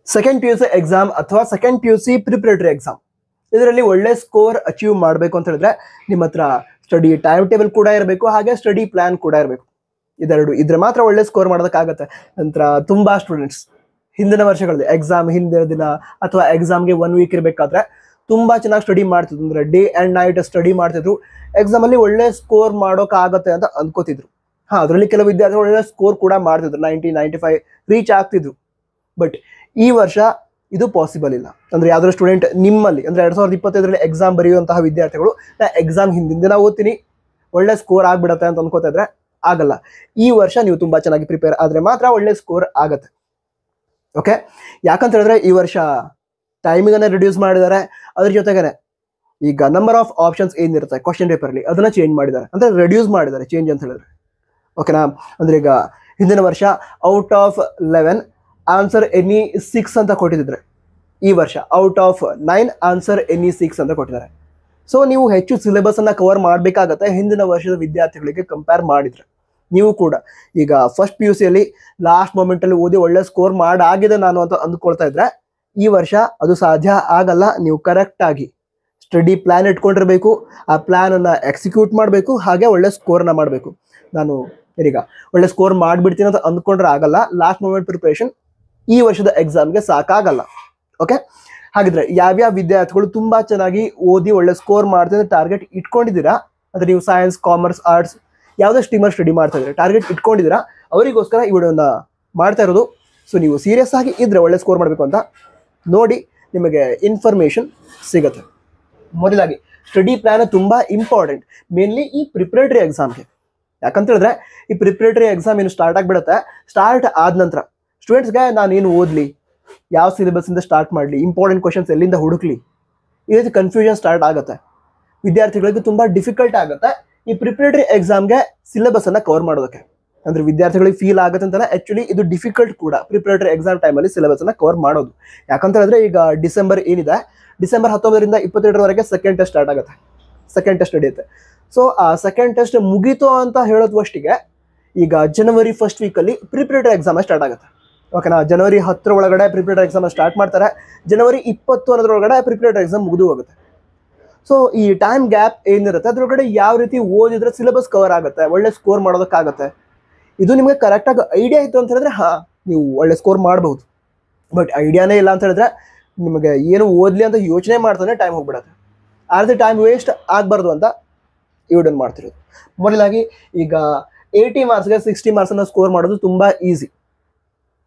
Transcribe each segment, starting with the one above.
Second PUC exam ಅಥವಾ second PUC preparatory exam, ಇದರಲ್ಲಿ ಒಳ್ಳೆ ಸ್ಕೋರ್ ಅಚೀವ್ ಮಾಡಬೇಕು ಅಂತ ಹೇಳಿದ್ರೆ ನಿಮ್ಮ ಹತ್ರ ಸ್ಟಡಿ ಟೈಮ್ ಟೇಬಲ್ ಕೂಡ ಇರಬೇಕು, ಹಾಗೆ ಸ್ಟಡಿ ಪ್ಲಾನ್ ಕೂಡ ಇರಬೇಕು. ಇದೆರಡು ಇದ್ರೆ ಮಾತ್ರ ಒಳ್ಳೆ ಸ್ಕೋರ್ ಮಾಡೋದಕ್ಕಾಗತ್ತೆ. ನಂತರ ತುಂಬಾ ಸ್ಟೂಡೆಂಟ್ಸ್ ಹಿಂದಿನ ವರ್ಷಗಳಲ್ಲಿ ಎಕ್ಸಾಮ್ ಹಿಂದಿನ ದಿನ ಅಥವಾ ಎಕ್ಸಾಮ್ಗೆ 1 ವೀಕ್ ಇರಬೇಕಾದ್ರೆ ತುಂಬಾ ಚೆನ್ನಾಗಿ ಸ್ಟಡಿ ಮಾಡ್ತಿದ್ರು, ಅಂದ್ರೆ ಡೇ ಆ್ಯಂಡ್ ನೈಟ್ ಸ್ಟಡಿ ಮಾಡ್ತಿದ್ರು, ಎಕ್ಸಾಮಲ್ಲಿ ಒಳ್ಳೆ ಸ್ಕೋರ್ ಮಾಡೋಕ್ಕಾಗತ್ತೆ ಅಂತ ಅನ್ಕೋತಿದ್ರು. ಅದರಲ್ಲಿ ಕೆಲವು ವಿದ್ಯಾರ್ಥಿಗಳು ಒಳ್ಳೆ ಸ್ಕೋರ್ ಕೂಡ ಮಾಡ್ತಿದ್ರು, 90, 95 ರೀಚ್ ಆಗ್ತಿದ್ರು. ಬಟ್ ಈ ವರ್ಷ ಇದು ಪಾಸಿಬಲ್ ಇಲ್ಲ. ಅಂದ್ರೆ ಯಾವ್ದಾದ್ರು ಸ್ಟೂಡೆಂಟ್ ನಿಮ್ಮಲ್ಲಿ ಅಂದ್ರೆ 2025ರಲ್ಲಿ ಎಕ್ಸಾಮ್ ಬರೆಯುವಂತಹ ವಿದ್ಯಾರ್ಥಿಗಳು ನಾ ಎಕ್ಸಾಮ್ ಹಿಂದಿನ ದಿನ ಓದ್ತೀನಿ ಒಳ್ಳೆ ಸ್ಕೋರ್ ಆಗ್ಬಿಡತ್ತೆ ಅಂತ ಅನ್ಕೋತಾ ಇದ್ರೆ ಆಗಲ್ಲ. ಈ ವರ್ಷ ನೀವು ತುಂಬಾ ಚೆನ್ನಾಗಿ ಪ್ರಿಪೇರ್ ಆದ್ರೆ ಮಾತ್ರ ಒಳ್ಳೆ ಸ್ಕೋರ್ ಆಗತ್ತೆ. ಓಕೆ, ಯಾಕಂತ ಹೇಳಿದ್ರೆ ಈ ವರ್ಷ ಟೈಮಿಂಗನ್ನ ರಿಡ್ಯೂಸ್ ಮಾಡಿದ್ದಾರೆ. ಅದ್ರ ಜೊತೆಗೇನೆ ಈಗ ನಂಬರ್ ಆಫ್ ಆಪ್ಷನ್ಸ್ ಏನಿರುತ್ತೆ ಕ್ವಶನ್ ಪೇಪರ್ಲಿ ಅದನ್ನ ಚೇಂಜ್ ಮಾಡಿದ್ದಾರೆ, ಅಂದ್ರೆ ರೆಡ್ಯೂಸ್ ಮಾಡಿದ್ದಾರೆ. ಚೇಂಜ್ ಅಂತ ಹೇಳಿದ್ರೆ ಓಕೆನಾ, ಅಂದ್ರೆ ಈಗ ಹಿಂದಿನ ವರ್ಷ ಔಟ್ ಆಫ್ 11 ಆನ್ಸರ್ ಎನಿ 6 ಅಂತ ಕೊಟ್ಟಿದ್ರೆ, ಈ ವರ್ಷ ಔಟ್ ಆಫ್ 9 ಆನ್ಸರ್ ಎನಿ 6 ಅಂತ ಕೊಟ್ಟಿದ್ದಾರೆ. ಸೊ ನೀವು ಹೆಚ್ಚು ಸಿಲೆಬಸ್ ಅನ್ನ ಕವರ್ ಮಾಡಬೇಕಾಗತ್ತೆ ಹಿಂದಿನ ವರ್ಷದ ವಿದ್ಯಾರ್ಥಿಗಳಿಗೆ ಕಂಪೇರ್ ಮಾಡಿದ್ರೆ. ನೀವು ಕೂಡ ಈಗ ಫಸ್ಟ್ PUCಯಲ್ಲಿ ಲಾಸ್ಟ್ ಮೂಮೆಂಟ್ ಅಲ್ಲಿ ಓದಿ ಒಳ್ಳೆ ಸ್ಕೋರ್ ಮಾಡಾಗಿದೆ ನಾನು ಅಂತ ಅಂದ್ಕೊಳ್ತಾ ಇದ್ರೆ ಈ ವರ್ಷ ಅದು ಸಾಧ್ಯ ಆಗಲ್ಲ. ನೀವು ಕರೆಕ್ಟ್ ಆಗಿ ಸ್ಟಡಿ ಪ್ಲಾನ್ ಇಟ್ಕೊಂಡಿರ್ಬೇಕು, ಆ ಪ್ಲಾನ್ ಅನ್ನ ಎಕ್ಸಿಕ್ಯೂಟ್ ಮಾಡಬೇಕು, ಹಾಗೆ ಒಳ್ಳೆ ಸ್ಕೋರ್ನ ಮಾಡಬೇಕು. ನಾನು ಈಗ ಒಳ್ಳೆ ಸ್ಕೋರ್ ಮಾಡಿಬಿಡ್ತೀನಿ ಅಂತ ಅಂದ್ಕೊಂಡ್ರೆ ಆಗಲ್ಲ. ಲಾಸ್ಟ್ ಮೂಮೆಂಟ್ ಪ್ರಿಪರೇಷನ್ ಈ ವರ್ಷದ ಎಕ್ಸಾಮ್ಗೆ ಸಾಕಾಗಲ್ಲ. ಓಕೆ, ಹಾಗಿದ್ರೆ ಯಾವ್ಯಾವ ವಿದ್ಯಾರ್ಥಿಗಳು ತುಂಬಾ ಚೆನ್ನಾಗಿ ಓದಿ ಒಳ್ಳೆ ಸ್ಕೋರ್ ಮಾಡ್ತೀನಿ ಟಾರ್ಗೆಟ್ ಇಟ್ಕೊಂಡಿದ್ದೀರಾ, ಅಂದ್ರೆ ನೀವು ಸೈನ್ಸ್, ಕಾಮರ್ಸ್, ಆರ್ಟ್ಸ್ ಯಾವುದೇ ಸ್ಟ್ರೀಮರ್ ಸ್ಟಡಿ ಮಾಡ್ತಾ ಇದ್ರೆ ಟಾರ್ಗೆಟ್ ಇಟ್ಕೊಂಡಿದ್ದೀರಾ, ಅವರಿಗೋಸ್ಕರ ಈ ವಿಡಿಯೋನ ಮಾಡ್ತಾ ಇರೋದು. ಸೊ ನೀವು ಸೀರಿಯಸ್ ಆಗಿ ಇದ್ರೆ ಒಳ್ಳೆ ಸ್ಕೋರ್ ಮಾಡಬೇಕು ಅಂತ ನೋಡಿ ನಿಮಗೆ ಇನ್ಫಾರ್ಮೇಶನ್ ಸಿಗುತ್ತೆ. ಮೊದಲಾಗಿ ಸ್ಟಡಿ ಪ್ಲಾನ್ ತುಂಬಾ ಇಂಪಾರ್ಟೆಂಟ್, ಮೇನ್ಲಿ ಈ ಪ್ರಿಪರೇಟರಿ ಎಕ್ಸಾಮ್ಗೆ. ಯಾಕಂತ ಹೇಳಿದ್ರೆ ಈ ಪ್ರಿಪರೇಟರಿ ಎಕ್ಸಾಮ್ ಏನು ಸ್ಟಾರ್ಟ್ ಆಗಿಬಿಡುತ್ತೆ. ಸ್ಟಾರ್ಟ್ ಆದ ನಂತರ ಸ್ಟೂಡೆಂಟ್ಸ್ಗೆ ನಾನು ಏನು ಓದಲಿ, ಯಾವ ಸಿಲೆಬಸ್ ಇಂದ ಸ್ಟಾರ್ಟ್ ಮಾಡಲಿ, ಇಂಪಾರ್ಟೆಂಟ್ ಕ್ವಶನ್ಸ್ ಎಲ್ಲಿಂದ ಹುಡುಕ್ಲಿ, ಈ ರೀತಿ ಕನ್ಫ್ಯೂಷನ್ ಸ್ಟಾರ್ಟ್ ಆಗುತ್ತೆ. ವಿದ್ಯಾರ್ಥಿಗಳಿಗೆ ತುಂಬಾ ಡಿಫಿಕಲ್ಟ್ ಆಗುತ್ತೆ ಈ ಪ್ರಿಪರೇಟರಿ ಎಕ್ಸಾಮ್ಗೆ ಸಿಲೆಬಸ್ ಅನ್ನ ಕವರ್ ಮಾಡೋದಕ್ಕೆ. ಅಂದ್ರೆ ವಿದ್ಯಾರ್ಥಿಗಳಿಗೆ ಫೀಲ್ ಆಗುತ್ತೆ ಅಂತಲ್ಲ, ಆಕ್ಚುಲಿ ಇದು ಡಿಫಿಕಲ್ಟ್ ಕೂಡ ಪ್ರಿಪರೇಟರಿ ಎಕ್ಸಾಮ್ ಟೈಮಲ್ಲಿ ಸಿಲೆಬಸ್ ಅನ್ನ ಕವರ್ ಮಾಡೋದು. ಯಾಕಂತ ಹೇಳಿದ್ರೆ ಈಗ ಡಿಸೆಂಬರ್ ಏನಿದೆ, ಡಿಸೆಂಬರ್ 19ರಿಂದ 22ರವರೆಗೆ ಸೆಕೆಂಡ್ ಟೆಸ್ಟ್ ಸ್ಟಾರ್ಟ್ ಆಗುತ್ತೆ, ಸೆಕೆಂಡ್ ಟೆಸ್ಟ್ ನಡೆಯುತ್ತೆ. ಸೊ ಆ ಸೆಕೆಂಡ್ ಟೆಸ್ಟ್ ಮುಗೀತು ಅಂತ ಹೇಳೋದವಷ್ಟಿಗೆ ಈಗ ಜನವರಿ ಫಸ್ಟ್ ವೀಕಲ್ಲಿ ಪ್ರಿಪರೇಟರಿ ಎಕ್ಸಾಮ್ ಸ್ಟಾರ್ಟ್ ಆಗುತ್ತೆ. ಓಕೆನಾ, ಜನವರಿ 10 ಒಳಗಡೆ ಪ್ರಿಪರೇಟರಿ ಎಕ್ಸಾಮ್ ಸ್ಟಾರ್ಟ್ ಮಾಡ್ತಾರೆ, ಜನವರಿ 20 ಒಳಗಡೆ ಪ್ರಿಪರೇಟರಿ ಎಕ್ಸಾಮ್ ಮುಗಿದು ಹೋಗುತ್ತೆ. ಸೊ ಈ ಟೈಮ್ ಗ್ಯಾಪ್ ಏನಿರುತ್ತೆ ಅದ್ರೊಳಗಡೆ ಯಾವ ರೀತಿ ಓದಿದ್ರೆ ಸಿಲೆಬಸ್ ಕವರ್ ಆಗುತ್ತೆ, ಒಳ್ಳೆ ಸ್ಕೋರ್ ಮಾಡೋದಕ್ಕಾಗತ್ತೆ, ಇದು ನಿಮಗೆ ಕರೆಕ್ಟಾಗಿ ಐಡಿಯಾ ಇತ್ತು ಅಂತ ಹೇಳಿದ್ರೆ ನೀವು ಒಳ್ಳೆ ಸ್ಕೋರ್ ಮಾಡಬಹುದು. ಬಟ್ ಐಡಿಯಾನೇ ಇಲ್ಲ ಅಂತ ಹೇಳಿದ್ರೆ ನಿಮಗೆ ಏನು ಓದಲಿ ಅಂತ ಯೋಚನೆ ಮಾಡ್ತಾನೆ ಟೈಮ್ ಹೋಗ್ಬಿಡುತ್ತೆ. ಆ ರೀತಿ ಟೈಮ್ ವೇಸ್ಟ್ ಆಗಬಾರ್ದು ಅಂತ ಈ ವಿಡಿಯೋ ಮಾಡ್ತಿರೋದು. ಮೊದಲಾಗಿ ಈಗ 80 ಮಾರ್ಕ್ಸ್ಗೆ 60 ಮಾರ್ಕ್ಸನ್ನು ಸ್ಕೋರ್ ಮಾಡೋದು ತುಂಬ ಈಸಿ.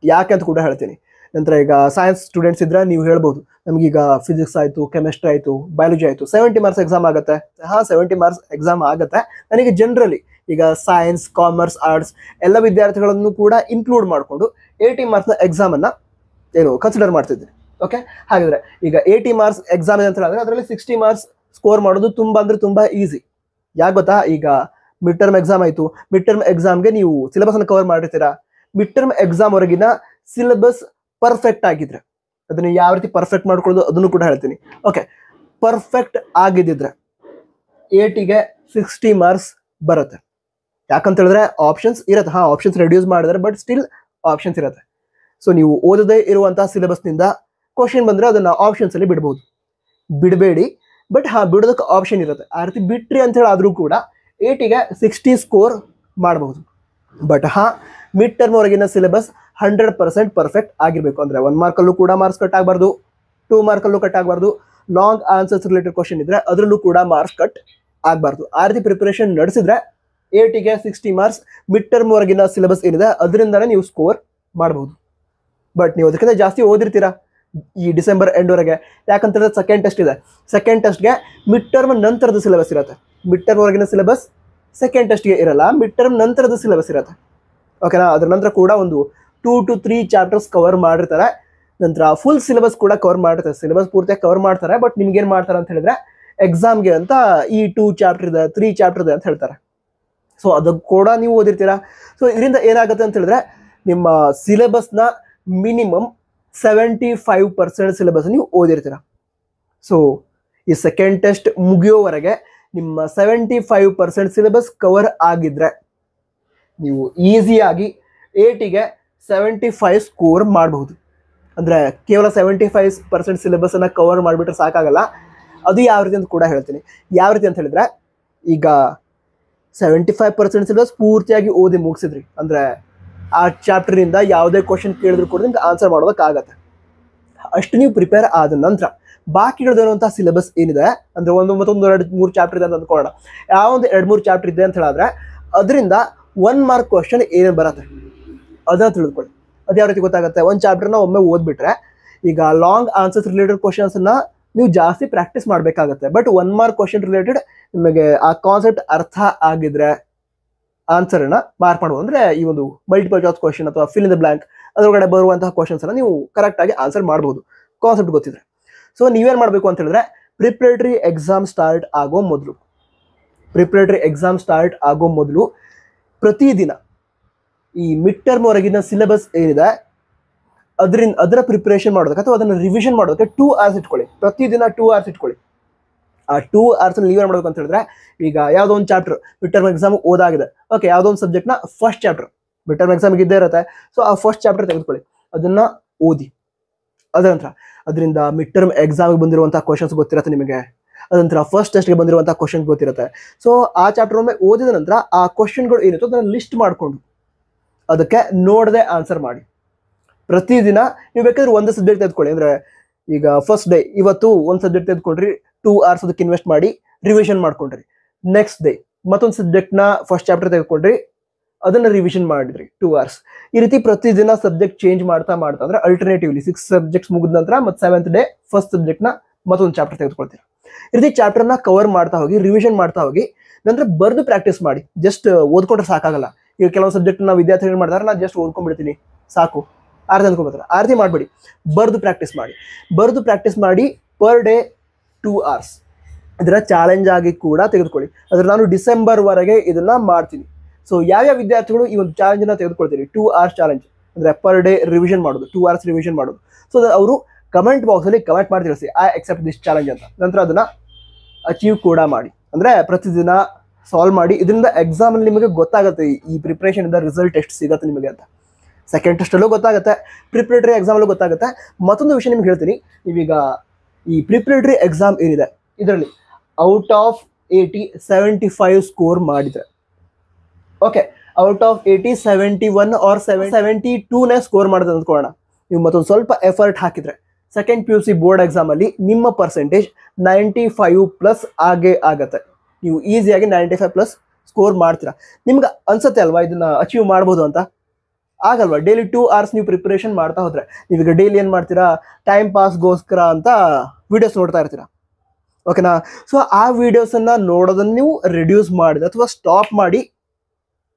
ಯಾಕೆ ಅಂತ ಕೂಡ ಹೇಳ್ತೀನಿ. ನಂತರ ಈಗ ಸೈನ್ಸ್ ಸ್ಟೂಡೆಂಟ್ಸ್ ಇದ್ರೆ ನೀವು ಹೇಳ್ಬೋದು ನಮಗೀಗ ಫಿಸಿಕ್ಸ್ ಆಯಿತು, ಕೆಮಿಸ್ಟ್ರಿ ಆಯಿತು, ಬಯಾಲಜಿ ಆಯಿತು 70 ಮಾರ್ಕ್ಸ್ ಎಕ್ಸಾಮ್ ಆಗುತ್ತೆ. 70 ಮಾರ್ಕ್ಸ್ ಎಕ್ಸಾಮ್ ಆಗುತ್ತೆ. ನನಗೆ ಜನರಲಿ ಈಗ ಸೈನ್ಸ್, ಕಾಮರ್ಸ್, ಆರ್ಟ್ಸ್ ಎಲ್ಲ ವಿದ್ಯಾರ್ಥಿಗಳನ್ನು ಕೂಡ ಇನ್ಕ್ಲೂಡ್ ಮಾಡಿಕೊಂಡು 80 ಮಾರ್ಕ್ಸ್ನ ಎಕ್ಸಾಮನ್ನು ಕನ್ಸಿಡರ್ ಮಾಡ್ತಿದ್ದೀನಿ. ಓಕೆ, ಹಾಗಿದ್ರೆ ಈಗ 80 ಮಾರ್ಕ್ಸ್ ಎಕ್ಸಾಮ್ ಇದೆ ಅಂತ ಹೇಳಿದ್ರೆ ಅದರಲ್ಲಿ 60 ಮಾರ್ಕ್ಸ್ ಸ್ಕೋರ್ ಮಾಡೋದು ತುಂಬ ಅಂದರೆ ತುಂಬ ಈಸಿ. ಯಾಕೆ ಗೊತ್ತಾ, ಈಗ ಮಿಡ್ ಟರ್ಮ್ ಎಕ್ಸಾಮ್ ಆಯಿತು, ಮಿಡ್ ಟರ್ಮ್ ಎಕ್ಸಾಮ್ಗೆ ನೀವು ಸಿಲೆಬಸ್ನ ಕವರ್ ಮಾಡಿರ್ತೀರಾ. ಮಿಡ್ ಟರ್ಮ್ ಎಕ್ಸಾಮ್ ವರೆಗಿನ ಸಿಲೆಬಸ್ ಪರ್ಫೆಕ್ಟ್ ಆಗಿದ್ರೆ ಅದನ್ನು ಯಾವ ರೀತಿ ಪರ್ಫೆಕ್ಟ್ ಮಾಡ್ಕೊಳ್ಳೋದು ಅದನ್ನು ಕೂಡ ಹೇಳ್ತೀನಿ. ಓಕೆ, ಪರ್ಫೆಕ್ಟ್ ಆಗಿದ್ದಿದ್ರೆ 80ಗೆ 60 ಮಾರ್ಕ್ಸ್ ಬರುತ್ತೆ. ಯಾಕಂತ ಹೇಳಿದ್ರೆ ಆಪ್ಷನ್ಸ್ ಇರುತ್ತೆ. ಆಪ್ಷನ್ಸ್ ರೆಡ್ಯೂಸ್ ಮಾಡಿದ್ರೆ ಬಟ್ ಸ್ಟಿಲ್ ಆಪ್ಷನ್ಸ್ ಇರುತ್ತೆ. ಸೊ ನೀವು ಓದದೇ ಇರುವಂತಹ ಸಿಲೆಬಸ್ನಿಂದ ಕ್ವಶನ್ ಬಂದರೆ ಅದನ್ನು ಆಪ್ಷನ್ಸಲ್ಲಿ ಬಿಡ್ಬೋದು. ಬಿಡಬೇಡಿ, ಬಟ್ ಬಿಡೋದಕ್ಕೆ ಆಪ್ಷನ್ ಇರುತ್ತೆ. ಆ ರೀತಿ ಬಿಟ್ರಿ ಅಂತ ಹೇಳಿ ಆದರೂ ಕೂಡ 80ಗೆ 60 ಸ್ಕೋರ್ ಮಾಡಬಹುದು. ಬಟ್ ಮಿಡ್ ಟರ್ಮ್ ವರೆಗಿನ ಸಿಲೆಬಸ್ 100% ಪರ್ಫೆಕ್ಟ್ ಆಗಿರಬೇಕು. ಅಂದರೆ 1 ಮಾರ್ಕಲ್ಲೂ ಕೂಡ ಮಾರ್ಕ್ಸ್ ಕಟ್ ಆಗಬಾರ್ದು, 2 ಮಾರ್ಕಲ್ಲೂ ಕಟ್ ಆಗಬಾರ್ದು, ಲಾಂಗ್ ಆನ್ಸರ್ಸ್ ರಿಲೇಟೆಡ್ ಕ್ವಶನ್ ಇದ್ರೆ ಅದರಲ್ಲೂ ಕೂಡ ಮಾರ್ಕ್ಸ್ ಕಟ್ ಆಗಬಾರ್ದು. ಆ ರೀತಿ ಪ್ರಿಪರೇಷನ್ ನಡೆಸಿದ್ರೆ 80ಗೆ 60 ಮಾರ್ಕ್ಸ್ ಮಿಡ್ ಟರ್ಮ್ ವರೆಗಿನ ಸಿಲೆಬಸ್ ಏನಿದೆ ಅದರಿಂದನೇ ನೀವು ಸ್ಕೋರ್ ಮಾಡಬಹುದು. ಬಟ್ ನೀವು ಅದಕ್ಕಿಂತ ಜಾಸ್ತಿ ಓದಿರ್ತೀರಾ ಈ ಡಿಸೆಂಬರ್ ಎಂಡ್ವರೆಗೆ. ಯಾಕಂತಂದ್ರೆ ಸೆಕೆಂಡ್ ಟೆಸ್ಟ್ ಇದೆ, ಸೆಕೆಂಡ್ ಟೆಸ್ಟ್ಗೆ ಮಿಡ್ ಟರ್ಮ್ ನಂತರದ ಸಿಲೆಬಸ್ ಇರುತ್ತೆ. ಮಿಡ್ ಟರ್ಮ್ ವರೆಗಿನ ಸಿಲೆಬಸ್ ಸೆಕೆಂಡ್ ಟೆಸ್ಟ್ಗೆ ಇರಲ್ಲ, ಮಿಡ್ ಟರ್ಮ್ ನಂತರದ ಸಿಲೆಬಸ್ ಇರುತ್ತೆ. ಓಕೆನಾ, ಅದ್ರ ನಂತರ ಕೂಡ ಒಂದು 2 to 3 ಚಾಪ್ಟರ್ಸ್ ಕವರ್ ಮಾಡಿರ್ತಾರೆ. ನಂತರ ಫುಲ್ ಸಿಲೆಬಸ್ ಕೂಡ ಕವರ್ ಮಾಡಿರ್ತಾರೆ, ಸಿಲೆಬಸ್ ಪೂರ್ತಿಯಾಗಿ ಕವರ್ ಮಾಡ್ತಾರೆ. ಬಟ್ ನಿಮ್ಗೆ ಏನು ಮಾಡ್ತಾರೆ ಅಂತ ಹೇಳಿದ್ರೆ ಎಕ್ಸಾಮ್ಗೆ ಅಂತ ಈ 2 ಚಾಪ್ಟರ್ ಇದೆ, 3 ಚಾಪ್ಟರ್ ಇದೆ ಅಂತ ಹೇಳ್ತಾರೆ. ಸೊ ಅದಕ್ಕೆ ಕೂಡ ನೀವು ಓದಿರ್ತೀರಾ. ಸೊ ಇದರಿಂದ ಏನಾಗುತ್ತೆ ಅಂತ ಹೇಳಿದ್ರೆ ನಿಮ್ಮ ಸಿಲೆಬಸ್ನ ಮಿನಿಮಮ್ 75% ಸಿಲೆಬಸ್ ನೀವು ಓದಿರ್ತೀರ. ಸೊ ಈ ಸೆಕೆಂಡ್ ಟೆಸ್ಟ್ ಮುಗಿಯೋವರೆಗೆ ನಿಮ್ಮ 75% ಸಿಲೆಬಸ್ ಕವರ್ ಆಗಿದ್ರೆ ನೀವು ಈಸಿಯಾಗಿ 80ಗೆ 75 ಸ್ಕೋರ್ ಮಾಡಬಹುದು. ಅಂದರೆ ಕೇವಲ 75% ಸಿಲೆಬಸನ್ನು ಕವರ್ ಮಾಡಿಬಿಟ್ರೆ ಸಾಕಾಗಲ್ಲ. ಅದು ಯಾವ ರೀತಿ ಅಂತ ಕೂಡ ಹೇಳ್ತೀನಿ. ಯಾವ ರೀತಿ ಅಂತ ಹೇಳಿದ್ರೆ, ಈಗ 75% ಸಿಲೆಬಸ್ ಪೂರ್ತಿಯಾಗಿ ಓದಿ ಮುಗಿಸಿದ್ರಿ ಅಂದರೆ ಆ ಚಾಪ್ಟರಿಂದ ಯಾವುದೇ ಕ್ವಶನ್ ಕೇಳಿದ್ರು ಕೂಡ ನಿಮ್ಗೆ ಆನ್ಸರ್ ಮಾಡೋದಕ್ಕಾಗತ್ತೆ. ಅಷ್ಟು ನೀವು ಪ್ರಿಪೇರ್ ಆದ ನಂತರ ಬಾಕಿಗಳಿರುವಂಥ ಸಿಲೆಬಸ್ ಏನಿದೆ ಅಂದರೆ ಮತ್ತೊಂದು 2-3 ಚಾಪ್ಟರ್ ಇದೆ ಅಂತ ಅಂದ್ಕೊಳ್ಳೋಣ. ಯಾವೊಂದು 2-3 ಚಾಪ್ಟರ್ ಇದೆ ಅಂತ ಹೇಳಿದ್ರೆ ಅದರಿಂದ 1 ಮಾರ್ಕ್ ಕ್ವಶನ್ ಏನೇನು ಬರುತ್ತೆ ಅದನ್ನ ತಿಳಿದುಕೊಳ್ಳಿ. ಅದು ಯಾವ ರೀತಿ ಗೊತ್ತಾಗುತ್ತೆ, ಒಂದು ಚಾಪ್ಟರ್ನ ಒಮ್ಮೆ ಓದ್ಬಿಟ್ರೆ ಈಗ ಲಾಂಗ್ ಆನ್ಸರ್ಸ್ ರಿಲೇಟೆಡ್ ಕ್ವಶನ್ಸನ್ನ ನೀವು ಜಾಸ್ತಿ ಪ್ರಾಕ್ಟೀಸ್ ಮಾಡಬೇಕಾಗುತ್ತೆ. ಬಟ್ 1 ಮಾರ್ಕ್ ಕ್ವಶನ್ ರಿಲೇಟೆಡ್ ನಿಮಗೆ ಆ ಕಾನ್ಸೆಪ್ಟ್ ಅರ್ಥ ಆಗಿದ್ರೆ ಆನ್ಸರ್ನ ಮಾರ್ಕ್ ಮಾಡ್ಬೋದು. ಅಂದರೆ ಈ ಒಂದು ಮಲ್ಟಿಪಲ್ ಚಾಯ್ಸ್ ಕ್ವಶನ್ ಅಥವಾ ಫಿಲ್ ಇನ್ ದ ಬ್ಲಾಂಕ್ ಅದರೊಳಗಡೆ ಬರುವಂತಹ ಕ್ವಶನ್ಸನ್ನು ನೀವು ಕರೆಕ್ಟಾಗಿ ಆನ್ಸರ್ ಮಾಡ್ಬೋದು ಕಾನ್ಸೆಪ್ಟ್ ಗೊತ್ತಿದ್ರೆ. ಸೊ ನೀವೇನು ಮಾಡಬೇಕು ಅಂತ ಹೇಳಿದ್ರೆ, ಪ್ರಿಪ್ರೇಟರಿ ಎಕ್ಸಾಮ್ ಸ್ಟಾರ್ಟ್ ಆಗೋ ಮೊದಲು ಪ್ರತಿದಿನ ಈ ಮಿಡ್ ಟರ್ಮ್ ವರೆಗಿನ ಸಿಲೆಬಸ್ ಏನಿದೆ ಅದರ ಪ್ರಿಪ್ರೇಷನ್ ಮಾಡೋದಕ್ಕೆ ಅಥವಾ ಅದನ್ನು ರಿವಿಷನ್ ಮಾಡೋದಕ್ಕೆ 2 hours ಇಟ್ಕೊಳ್ಳಿ. ಪ್ರತಿದಿನ 2 hours ಇಟ್ಕೊಳ್ಳಿ. ಆ 2 hours ನೀವೇನು ಮಾಡಬೇಕು ಅಂತ ಹೇಳಿದ್ರೆ, ಈಗ ಯಾವುದೋ ಒಂದು ಚಾಪ್ಟರ್ ಮಿಡ್ ಟರ್ಮ್ ಎಕ್ಸಾಮ್ ಓದಾಗಿದೆ, ಓಕೆ, ಯಾವುದೋ ಒಂದು ಸಬ್ಜೆಕ್ಟ್ನ ಫಸ್ಟ್ ಚಾಪ್ಟರ್ ಮಿಡ್ ಟರ್ಮ್ ಎಕ್ಸಾಮ್ಗೆ ಇದ್ದೇ ಇರುತ್ತೆ. ಸೊ ಆ ಫಸ್ಟ್ ಚಾಪ್ಟರ್ ತೆಗೆದುಕೊಳ್ಳಿ, ಅದನ್ನು ಓದಿ. ಅದರ ನಂತರ ಅದರಿಂದ ಮಿಡ್ ಟರ್ಮ್ ಎಕ್ಸಾಮ್ಗೆ ಬಂದಿರುವಂಥ ಕ್ವಶನ್ಸ್ ಗೊತ್ತಿರುತ್ತೆ ನಿಮಗೆ. ಅದಂತರ ಫಸ್ಟ್ ಟೆಸ್ಟ್ಗೆ ಬಂದಿರುವಂಥ ಕ್ವಶನ್ ಗೊತ್ತಿರುತ್ತೆ. ಸೊ ಆ ಚಾಪ್ಟರ್ ಒಮ್ಮೆ ಓದಿದ ನಂತರ ಆ ಕ್ವಶನ್ಗಳು ಏನಿತ್ತು ಅದನ್ನು ಲಿಸ್ಟ್ ಮಾಡಿಕೊಂಡು ಅದಕ್ಕೆ ನೋಡದೆ ಆನ್ಸರ್ ಮಾಡಿ. ಪ್ರತಿದಿನ ನೀವು ಬೇಕಾದ್ರೆ ಒಂದು ಸಬ್ಜೆಕ್ಟ್ ತೆಗೆದುಕೊಳ್ಳಿ. ಅಂದರೆ ಈಗ ಫಸ್ಟ್ ಡೇ ಇವತ್ತು ಒಂದು ಸಬ್ಜೆಕ್ಟ್ ತೆಗೆದುಕೊಂಡ್ರಿ, 2 hours ಅದಕ್ಕೆ ಇನ್ವೆಸ್ಟ್ ಮಾಡಿ ರಿವಿಷನ್ ಮಾಡ್ಕೊಂಡ್ರಿ. ನೆಕ್ಸ್ಟ್ ಡೇ ಮತ್ತೊಂದು ಸಬ್ಜೆಕ್ಟ್ನ ಫಸ್ಟ್ ಚಾಪ್ಟರ್ ತೆಗೆದುಕೊಂಡ್ರಿ, ಅದನ್ನು ರಿವಿಷನ್ ಮಾಡಿದ್ರಿ 2 hours. ಈ ರೀತಿ ಪ್ರತಿದಿನ ಸಬ್ಜೆಕ್ಟ್ ಚೇಂಜ್ ಮಾಡ್ತಾ ಅಂದರೆ ಅಲ್ಟರ್ನೇಟಿವ್ಲಿ 6 ಸಬ್ಜೆಕ್ಟ್ಸ್ ಮುಗಿದ ನಂತರ ಮತ್ತು 7th ಡೇ ಫಸ್ಟ್ ಸಬ್ಜೆಕ್ಟ್ನ ಮತ್ತೊಂದು ಚಾಪ್ಟರ್ ತೆಗೆದುಕೊಳ್ತೀರಾ. ಈ ರೀತಿ ಚಾಪ್ಟರ್ನ ಕವರ್ ಮಾಡ್ತಾ ಹೋಗಿ, ರಿವಿಷನ್ ಮಾಡ್ತಾ ಹೋಗಿ, ನಂತರ ಬರೆದು ಪ್ರಾಕ್ಟೀಸ್ ಮಾಡಿ. ಜಸ್ಟ್ ಓದ್ಕೊಂಡ್ರೆ ಸಾಕಾಗಲ್ಲ. ಈಗ ಕೆಲವು ಸಬ್ಜೆಕ್ಟ್ನ ವಿದ್ಯಾರ್ಥಿಗಳು ಮಾಡ್ತಾರೆ, ನಾನು ಜಸ್ಟ್ ಓದ್ಕೊಂಡ್ಬಿಡ್ತೀನಿ ಸಾಕು ಅರ್ಥ ಅಂದ್ಕೊಂಡ್ಬರ್ತಾರೆ. ಆ ರೀತಿ ಮಾಡಬೇಡಿ, ಬರೆದು ಪ್ರಾಕ್ಟೀಸ್ ಮಾಡಿ ಪರ್ ಡೇ 2 hours. ಇದರ ಚಾಲೆಂಜ್ ಆಗಿ ಕೂಡ ತೆಗೆದುಕೊಳ್ಳಿ. ಅಂದರೆ ನಾನು ಡಿಸೆಂಬರ್ವರೆಗೆ ಇದನ್ನು ಮಾಡ್ತೀನಿ. ಸೊ ಯಾವ್ಯಾವ ವಿದ್ಯಾರ್ಥಿಗಳು ಈ ಒಂದು ಚಾಲೆಂಜನ್ನು ತೆಗೆದುಕೊಳ್ತೀರಿ, 2 hours ಚಾಲೆಂಜ್ ಅಂದರೆ ಪರ್ ಡೇ ರಿವಿಷನ್ ಮಾಡೋದು, 2 hours ರಿವಿಷನ್ ಮಾಡೋದು. ಸೊ ಅವರು ಕಮೆಂಟ್ ಬಾಕ್ಸಲ್ಲಿ ಕಮೆಂಟ್ ಮಾಡಿ ತಿಳಿಸಿ, ಐ ಎಕ್ಸೆಪ್ಟ್ ದಿಸ್ ಚಾಲೆಂಜ್ ಅಂತ. ನಂತರ ಅದನ್ನು ಅಚೀವ್ ಕೂಡ ಮಾಡಿ. ಅಂದರೆ ಪ್ರತಿದಿನ ಸಾಲ್ವ್ ಮಾಡಿ. ಇದರಿಂದ ಎಕ್ಸಾಮಲ್ಲಿ ನಿಮಗೆ ಗೊತ್ತಾಗುತ್ತೆ ಈ ಪ್ರಿಪ್ರೇಷನಿಂದ ರಿಸಲ್ಟ್ ಎಷ್ಟು ಸಿಗುತ್ತೆ ನಿಮಗೆ ಅಂತ. ಸೆಕೆಂಡ್ ಟೆಸ್ಟಲ್ಲೂ ಗೊತ್ತಾಗುತ್ತೆ, ಪ್ರಿಪ್ರೇಟರಿ ಎಕ್ಸಾಮಲ್ಲೂ ಗೊತ್ತಾಗುತ್ತೆ. ಮತ್ತೊಂದು ವಿಷಯ ನಿಮ್ಗೆ ಹೇಳ್ತೀನಿ, ನೀವೀಗ ಈ ಪ್ರಿಪ್ರೇಟರಿ ಎಕ್ಸಾಮ್ ಏನಿದೆ ಇದರಲ್ಲಿ ಔಟ್ ಆಫ್ 80 75 ಸ್ಕೋರ್ ಮಾಡಿದರೆ, ಓಕೆ, ಔಟ್ ಆಫ್ 80 71 or 72ನೇ ಸ್ಕೋರ್ ಮಾಡಿದ್ರೆ ಅಂದ್ಕೊಳ್ಳೋಣ. ನೀವು ಮತ್ತೊಂದು ಸ್ವಲ್ಪ ಎಫರ್ಟ್ ಹಾಕಿದರೆ ಸೆಕೆಂಡ್ PUC ಬೋರ್ಡ್ ಎಕ್ಸಾಮಲ್ಲಿ ನಿಮ್ಮ ಪರ್ಸೆಂಟೇಜ್ 95+ ಆಗೇ ಆಗುತ್ತೆ. ನೀವು ಈಸಿಯಾಗಿ 95+ ಸ್ಕೋರ್ ಮಾಡ್ತೀರಾ. ನಿಮ್ಗೆ ಅನ್ಸುತ್ತೆ ಅಲ್ವಾ ಇದನ್ನು ಅಚೀವ್ ಮಾಡ್ಬೋದು ಅಂತ? ಆಗಲ್ವಾ? ಡೈಲಿ 2 hours ನೀವು ಪ್ರಿಪ್ರೇಷನ್ ಮಾಡ್ತಾ ಹೋದರೆ, ನೀವೀಗ ಡೈಲಿ ಏನು ಮಾಡ್ತೀರಾ, ಟೈಮ್ ಪಾಸ್ಗೋಸ್ಕರ ಅಂತ ವೀಡಿಯೋಸ್ ನೋಡ್ತಾ ಇರ್ತೀರಾ, ಓಕೆನಾ? ಸೊ ಆ ವೀಡಿಯೋಸನ್ನು ನೋಡೋದನ್ನು ನೀವು ರಿಡ್ಯೂಸ್ ಮಾಡಿದ್ರೆ ಅಥವಾ ಸ್ಟಾಪ್ ಮಾಡಿ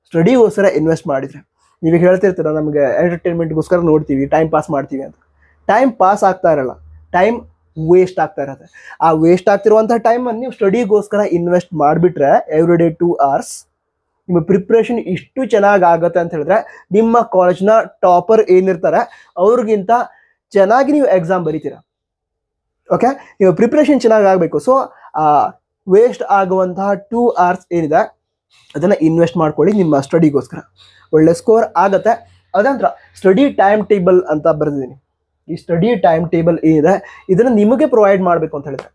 ಸ್ಟಡಿಗೋಸ್ಕರ ಇನ್ವೆಸ್ಟ್ ಮಾಡಿದರೆ, ನೀವೀಗ ಹೇಳ್ತಿರ್ತೀರ ನಮಗೆ ಎಂಟರ್ಟೈನ್ಮೆಂಟ್ಗೋಸ್ಕರ ನೋಡ್ತೀವಿ, ಟೈಮ್ ಪಾಸ್ ಮಾಡ್ತೀವಿ ಅಂತ. ಟೈಮ್ ಪಾಸ್ ಆಗ್ತಾ ಇರಲ್ಲ, ಟೈಮ್ ವೇಸ್ಟ್ ಆಗ್ತಾ ಇರುತ್ತೆ. ಆ ವೇಸ್ಟ್ ಆಗ್ತಿರುವಂಥ ಟೈಮನ್ನು ನೀವು ಸ್ಟಡಿಗೋಸ್ಕರ ಇನ್ವೆಸ್ಟ್ ಮಾಡಿಬಿಟ್ರೆ ಎವ್ರಿ ಡೇ 2 hours ನಿಮ್ಮ ಪ್ರಿಪ್ರೇಷನ್ ಇಷ್ಟು ಚೆನ್ನಾಗಿ ಆಗುತ್ತೆ ಅಂತ ಹೇಳಿದ್ರೆ, ನಿಮ್ಮ ಕಾಲೇಜ್ನ ಟಾಪರ್ ಏನಿರ್ತಾರೆ ಅವ್ರಿಗಿಂತ ಚೆನ್ನಾಗಿ ನೀವು ಎಕ್ಸಾಮ್ ಬರೀತೀರಾ. ಓಕೆ, ನೀವು ಪ್ರಿಪ್ರೇಷನ್ ಚೆನ್ನಾಗಿ ಆಗಬೇಕು. ಸೊ ಆ ವೇಸ್ಟ್ ಆಗುವಂತಹ 2 hours ಏನಿದೆ ಅದನ್ನು ಇನ್ವೆಸ್ಟ್ ಮಾಡ್ಕೊಳ್ಳಿ ನಿಮ್ಮ ಸ್ಟಡಿಗೋಸ್ಕರ. ಒಳ್ಳೆ ಸ್ಕೋರ್ ಆಗುತ್ತೆ. ಅದಂತರ ಸ್ಟಡಿ ಟೈಮ್ ಟೇಬಲ್ ಅಂತ ಬರೆದಿದ್ದೀನಿ. ಈ ಸ್ಟಡಿ ಟೈಮ್ ಟೇಬಲ್ ಏನಿದೆ ಇದನ್ನು ನಿಮಗೆ ಪ್ರೊವೈಡ್ ಮಾಡಬೇಕು ಅಂತ ಹೇಳಿದ್ರೆ,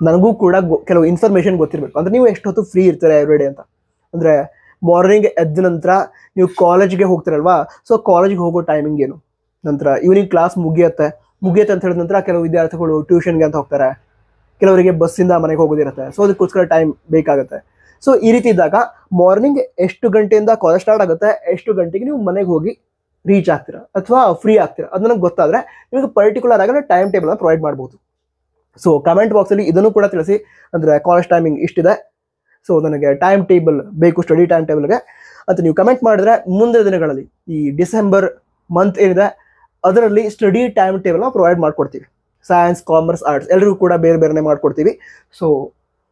ನನಗೂ ಕೂಡ ಕೆಲವು ಇನ್ಫಾರ್ಮೇಷನ್ ಗೊತ್ತಿರಬೇಕು. ಅಂದರೆ ನೀವು ಎಷ್ಟೊತ್ತು ಫ್ರೀ ಇರ್ತೀರ ಎವ್ರಿ ಡೇ ಅಂತ. ಅಂದರೆ ಮಾರ್ನಿಂಗ್ ಎದ್ದ ನಂತರ ನೀವು ಕಾಲೇಜ್ಗೆ ಹೋಗ್ತಿರಲ್ವಾ, ಸೊ ಕಾಲೇಜ್ಗೆ ಹೋಗೋ ಟೈಮಿಂಗ್ ಏನು, ನಂತರ ಈವ್ನಿಂಗ್ ಕ್ಲಾಸ್ ಮುಗಿಯುತ್ತೆ ಅಂತ ಹೇಳಿದ ನಂತರ ಕೆಲವು ವಿದ್ಯಾರ್ಥಿಗಳು ಟ್ಯೂಷನ್ಗೆ ಅಂತ ಹೋಗ್ತಾರೆ, ಕೆಲವರಿಗೆ ಬಸ್ಸಿಂದ ಮನೆಗೆ ಹೋಗೋದಿರುತ್ತೆ. ಸೊ ಅದಕ್ಕೋಸ್ಕರ ಟೈಮ್ ಬೇಕಾಗುತ್ತೆ. ಸೊ ಈ ರೀತಿ ಇದ್ದಾಗ ಮಾರ್ನಿಂಗ್ ಎಷ್ಟು ಗಂಟೆಯಿಂದ ಕಾಲೇಜ್ ಸ್ಟಾರ್ಟ್ ಆಗುತ್ತೆ, ಎಷ್ಟು ಗಂಟೆಗೆ ನೀವು ಮನೆಗೆ ಹೋಗಿ ರೀಚ್ ಆಗ್ತೀರಾ ಅಥವಾ ಫ್ರೀ ಆಗ್ತೀರಾ, ಅದು ನನಗೆ ಗೊತ್ತಾದರೆ ನಿಮಗೆ ಪರ್ಟಿಕ್ಯುಲರ್ ಆಗಿ ಟೈಮ್ ಟೇಬಲ್ನ ಪ್ರೊವೈಡ್ ಮಾಡ್ಬೋದು. ಸೊ ಕಮೆಂಟ್ ಬಾಕ್ಸಲ್ಲಿ ಇದನ್ನು ಕೂಡ ತಿಳಿಸಿ. ಅಂದರೆ ಕಾಲೇಜ್ ಟೈಮಿಂಗ್ ಇಷ್ಟಿದೆ, ಸೊ ನನಗೆ ಟೈಮ್ ಟೇಬಲ್ ಬೇಕು ಸ್ಟಡಿ ಟೈಮ್ ಟೇಬಲ್ಗೆ ಅಂತ ನೀವು ಕಮೆಂಟ್ ಮಾಡಿದ್ರೆ, ಮುಂದಿನ ದಿನಗಳಲ್ಲಿ ಈ ಡಿಸೆಂಬರ್ ಮಂತ್ ಏನಿದೆ ಅದರಲ್ಲಿ ಸ್ಟಡಿ ಟೈಮ್ ಟೇಬಲ್ನ ಪ್ರೊವೈಡ್ ಮಾಡ್ಕೊಡ್ತೀವಿ. ಸೈನ್ಸ್, ಕಾಮರ್ಸ್, ಆರ್ಟ್ಸ್ ಎಲ್ಲರಿಗೂ ಕೂಡ ಬೇರೆ ಬೇರೆನೇ ಮಾಡ್ಕೊಡ್ತೀವಿ. ಸೊ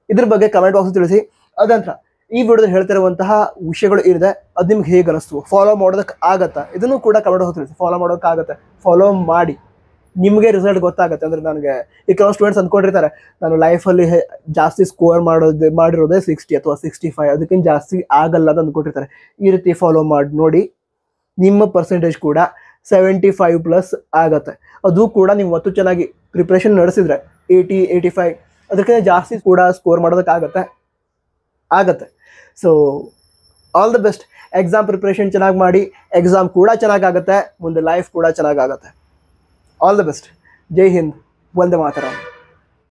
ಇದ್ರ ಬಗ್ಗೆ ಕಮೆಂಟ್ ಬಾಕ್ಸ್ ತಿಳಿಸಿ. ಅದಂತರ ಈ ವಿಡಿಯೋದಲ್ಲಿ ಹೇಳ್ತಿರುವಂತಹ ವಿಷಯಗಳು ಏನಿದೆ ಅದು ನಿಮ್ಗೆ ಹೇಗೆ ಅನಿಸ್ತು, ಫಾಲೋ ಮಾಡೋದಕ್ಕೆ ಆಗತ್ತಾ, ಇದನ್ನು ಕೂಡ ಕಮೆಂಟ್ ಬಾಕ್ಸ್ ತಿಳಿಸಿ. ಫಾಲೋ ಮಾಡೋಕ್ಕಾಗತ್ತೆ, ಫಾಲೋ ಮಾಡಿ, ನಿಮಗೆ ರಿಸಲ್ಟ್ ಗೊತ್ತಾಗುತ್ತೆ. ಅಂದರೆ ನನಗೆ ಈ ಕೆಲವು ಸ್ಟೂಡೆಂಟ್ಸ್ ಅಂದ್ಕೊಂಡಿರ್ತಾರೆ ನಾನು ಲೈಫಲ್ಲಿ ಜಾಸ್ತಿ ಸ್ಕೋರ್ ಮಾಡಿರೋದೇ 60 ಅಥವಾ 65, ಅದಕ್ಕಿಂತ ಜಾಸ್ತಿ ಆಗಲ್ಲ ಅಂತ ಅಂದ್ಕೊಂಡಿರ್ತಾರೆ. ಈ ರೀತಿ ಫಾಲೋ ಮಾಡಿ ನೋಡಿ, ನಿಮ್ಮ ಪರ್ಸೆಂಟೇಜ್ ಕೂಡ 75+ ಆಗತ್ತೆ. ಅದು ಕೂಡ ನೀವು ಒತ್ತು ಚೆನ್ನಾಗಿ ಪ್ರಿಪ್ರೇಷನ್ ನಡೆಸಿದ್ರೆ 80, 85 ಅದಕ್ಕಿಂತ ಜಾಸ್ತಿ ಕೂಡ ಸ್ಕೋರ್ ಮಾಡೋದಕ್ಕಾಗತ್ತೆ. So all the best. Exam preparation ಚೆನ್ನಾಗಿ ಮಾಡಿ, ಎಕ್ಸಾಮ್ ಕೂಡ ಚೆನ್ನಾಗಾಗತ್ತೆ, ಮುಂದೆ ಲೈಫ್ ಕೂಡ ಚೆನ್ನಾಗಾಗತ್ತೆ. All the best. Jai Hind, Vande Mataram.